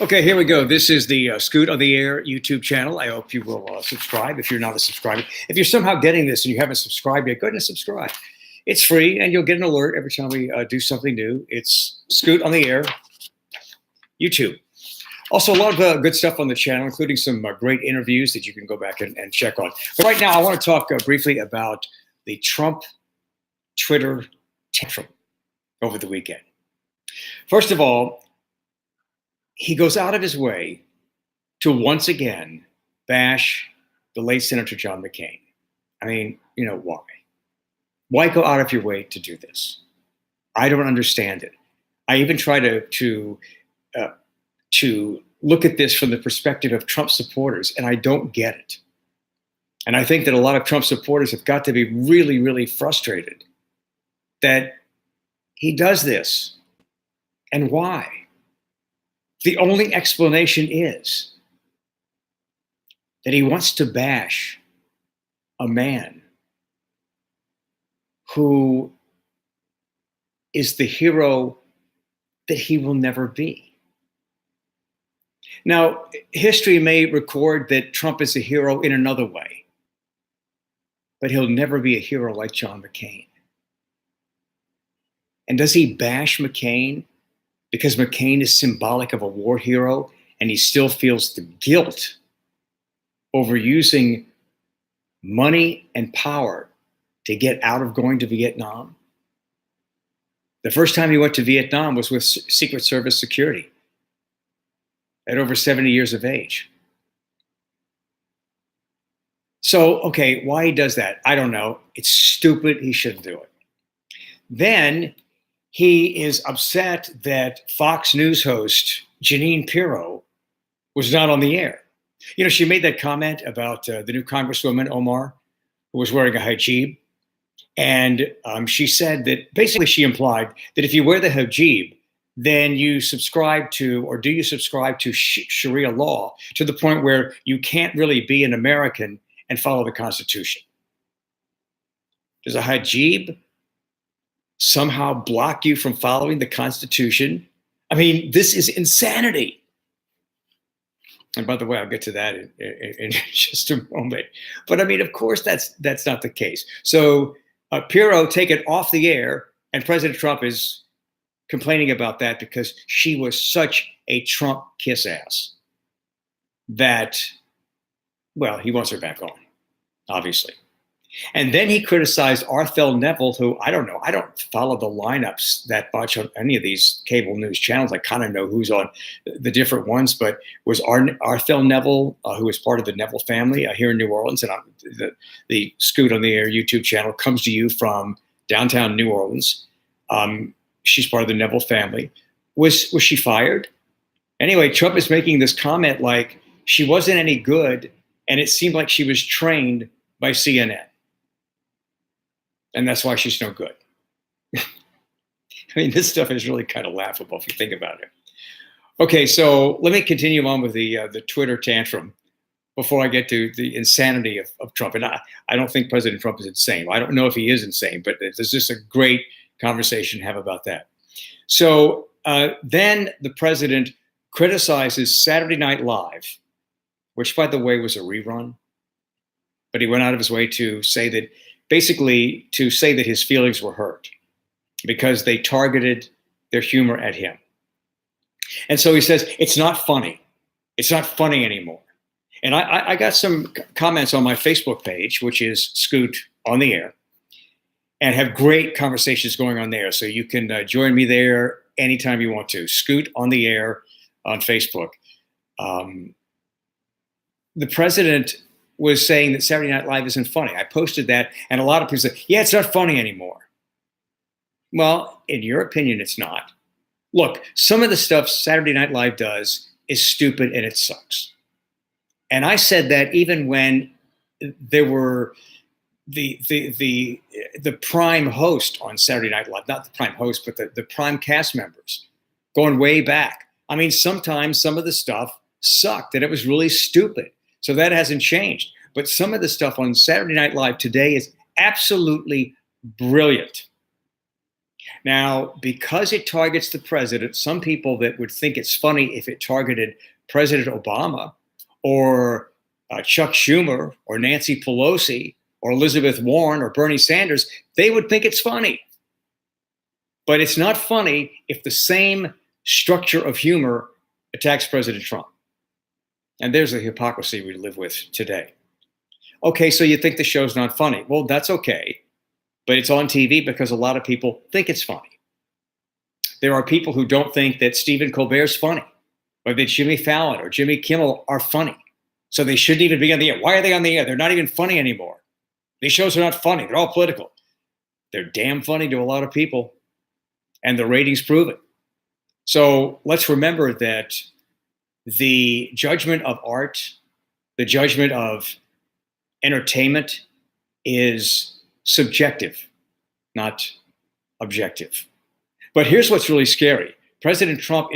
Okay, here we go. This is the Scoot on the Air YouTube channel. I hope you will subscribe if you're not a subscriber. If you're somehow getting this and you haven't subscribed yet, go ahead and subscribe. It's free, and you'll get an alert every time we do something new. It's Scoot on the Air YouTube. Also, a lot of good stuff on the channel, including some great interviews that you can go back and check on. But right now, I want to talk briefly about the Trump Twitter tantrum over the weekend. First of all, he goes out of his way to once again bash the late Senator John McCain. I mean, why? Why go out of your way to do this? I don't understand it. I even try to look at this from the perspective of Trump supporters, and I don't get it. And I think that a lot of Trump supporters have got to be really, really frustrated that he does this. And why? The only explanation is that he wants to bash a man who is the hero that he will never be. Now, history may record that Trump is a hero in another way, but he'll never be a hero like John McCain. And does he bash McCain because McCain is symbolic of a war hero and he still feels the guilt over using money and power to get out of going to Vietnam? The first time he went to Vietnam was with Secret Service security at over 70 years of age. So, okay, why he does that, I don't know. It's stupid. He shouldn't do it. Then he is upset that Fox News host Jeanine Pirro was not on the air. She made that comment about the new Congresswoman, Omar, who was wearing a hijab. And she said that basically she implied that if you wear the hijab, then you subscribe to, or do you subscribe to Sharia law to the point where you can't really be an American and follow the Constitution? Does a hijab somehow block you from following the Constitution? I mean, this is insanity. And by the way, I'll get to that in just a moment. But I mean, of course, that's not the case. So Pirro take it off the air, and President Trump is complaining about that because she was such a Trump kiss ass that, well, he wants her back on, obviously. And then he criticized Arthel Neville, who I don't know. I don't follow the lineups that much on any of these cable news channels. I kind of know who's on the different ones, but was Arthel Neville, who is part of the Neville family here in New Orleans, and the Scoot on the Air YouTube channel comes to you from downtown New Orleans. She's part of the Neville family. Was she fired? Anyway, Trump is making this comment like she wasn't any good, and it seemed like she was trained by CNN. And that's why she's no good. I mean, this stuff is really kind of laughable if you think about it. Okay, so let me continue on with the Twitter tantrum before I get to the insanity of Trump. And I don't think President Trump is insane. I don't know if he is insane, but there's just a great conversation to have about that. So then the president criticizes Saturday Night Live, which, by the way, was a rerun. But he went out of his way to say that, basically to say that his feelings were hurt because they targeted their humor at him. And so he says, it's not funny. It's not funny anymore. And I got some comments on my Facebook page, which is Scoot on the Air, and have great conversations going on there. So you can join me there anytime you want to. Scoot on the Air on Facebook. The president was saying that Saturday Night Live isn't funny. I posted that, and a lot of people said, yeah, it's not funny anymore. Well, in your opinion, it's not. Look, some of the stuff Saturday Night Live does is stupid and it sucks. And I said that even when there were the prime host on Saturday Night Live, not the prime host, but the prime cast members going way back. I mean, sometimes some of the stuff sucked and it was really stupid. So that hasn't changed. But some of the stuff on Saturday Night Live today is absolutely brilliant. Now, because it targets the president, some people that would think it's funny if it targeted President Obama or Chuck Schumer or Nancy Pelosi or Elizabeth Warren or Bernie Sanders, they would think it's funny. But it's not funny if the same structure of humor attacks President Trump. And there's the hypocrisy we live with today. Okay, so you think the show's not funny. Well, that's okay. But it's on TV because a lot of people think it's funny. There are people who don't think that Stephen Colbert's funny, or that Jimmy Fallon or Jimmy Kimmel are funny. So they shouldn't even be on the air. Why are they on the air? They're not even funny anymore. These shows are not funny. They're all political. They're damn funny to a lot of people. And the ratings prove it. So let's remember that the judgment of art, the judgment of entertainment is subjective, not objective. But here's what's really scary. President Trump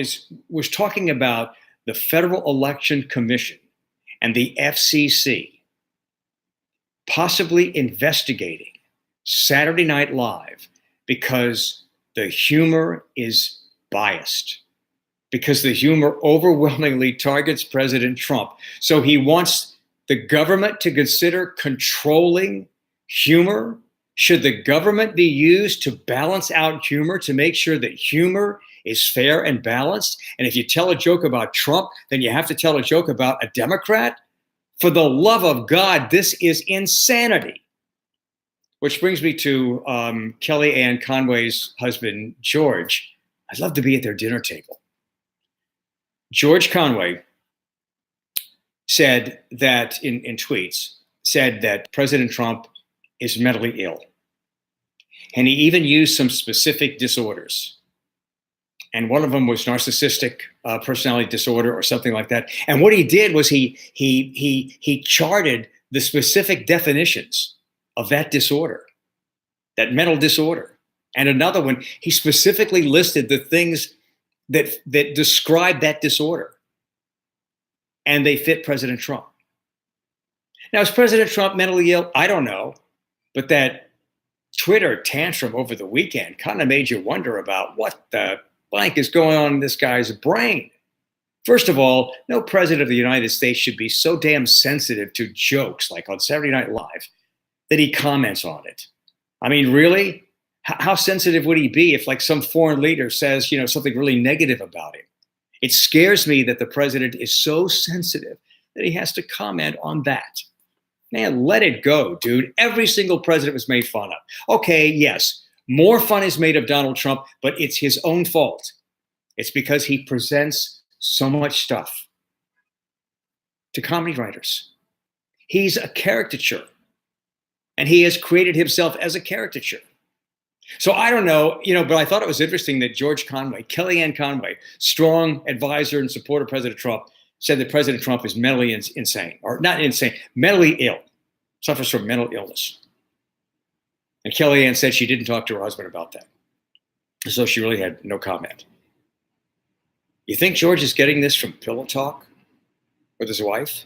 was talking about the Federal Election Commission and the FCC possibly investigating Saturday Night Live because the humor is biased, because the humor overwhelmingly targets President Trump. So he wants the government to consider controlling humor. Should the government be used to balance out humor, to make sure that humor is fair and balanced? And if you tell a joke about Trump, then you have to tell a joke about a Democrat? For the love of God, this is insanity. Which brings me to Kellyanne Conway's husband, George. I'd love to be at their dinner table. George Conway said that in tweets, said that President Trump is mentally ill. And he even used some specific disorders. And one of them was narcissistic personality disorder or something like that. And what he did was he charted the specific definitions of that disorder, that mental disorder. And another one, he specifically listed the things that describe that disorder. And they fit President Trump. Now, is President Trump mentally ill? I don't know. But that Twitter tantrum over the weekend kind of made you wonder about what the blank is going on in this guy's brain. First of all, no president of the United States should be so damn sensitive to jokes like on Saturday Night Live that he comments on it. I mean, really? How sensitive would he be if like some foreign leader says, something really negative about him? It scares me that the president is so sensitive that he has to comment on that. Man, let it go, dude. Every single president was made fun of. Okay, yes, more fun is made of Donald Trump, but it's his own fault. It's because he presents so much stuff to comedy writers. He's a caricature, and he has created himself as a caricature. So I don't know, but I thought it was interesting that George Conway, Kellyanne Conway, strong advisor and supporter of President Trump, said that President Trump is mentally insane, or not insane, mentally ill, suffers from mental illness. And Kellyanne said she didn't talk to her husband about that. So she really had no comment. You think George is getting this from pillow talk with his wife?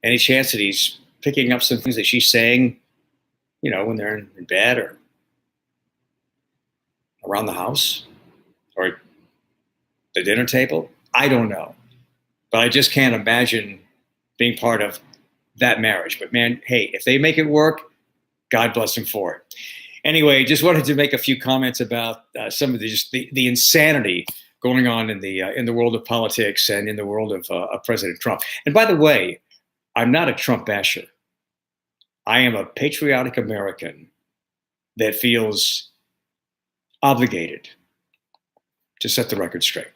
Any chance that he's picking up some things that she's saying, when they're in bed or around the house or the dinner table? I don't know. But I just can't imagine being part of that marriage. But man, hey, if they make it work, God bless them for it. Anyway, just wanted to make a few comments about some of the insanity going on in the world of politics and in the world of President Trump. And by the way, I'm not a Trump basher. I am a patriotic American that feels obligated to set the record straight.